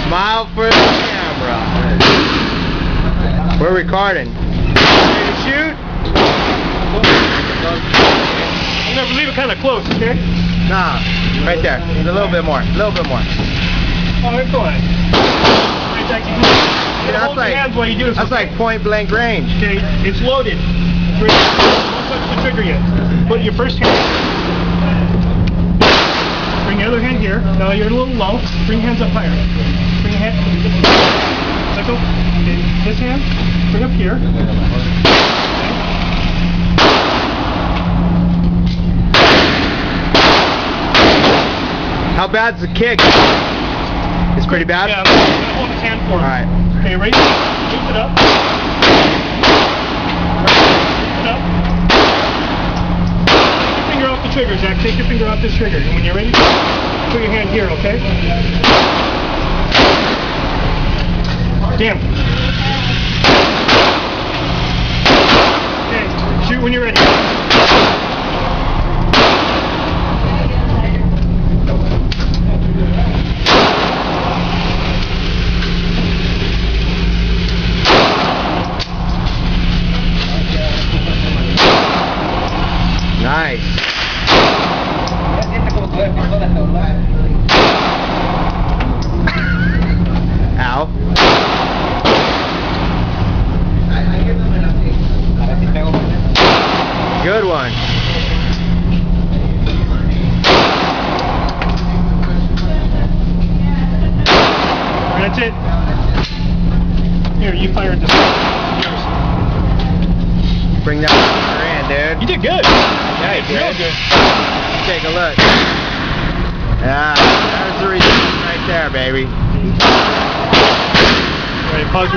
Smile for the camera. We're recording. Ready to shoot? I'm gonna leave it kind of close, okay? Nah, right there. A little bit more. A little bit more. Oh, it's fine. Right back. Hold your hands while you do this. That's like point blank range. Okay, it's loaded. Don't touch the trigger yet. Put your first hand. Bring your other hand here. Now you're a little low. Bring your hands up higher. Bring your hand. Let go. Okay, this hand. Bring up here. How bad's the kick? It's pretty bad? Yeah, I'm gonna hold his hand for him. Alright. Okay, ready? Lift it up. Lift it up. Take your finger off the trigger, Zach. Take your finger off this trigger. And when you're ready, put your hand here, okay? Damn. Okay, shoot when you're ready. Nice. Ow. Good one. That's it. Here, you fired this. Yours. Bring that sucker in, dude. You did good. Yeah, you Real did. good. Take a look. Yeah, there's the result right there, baby. All right, pause your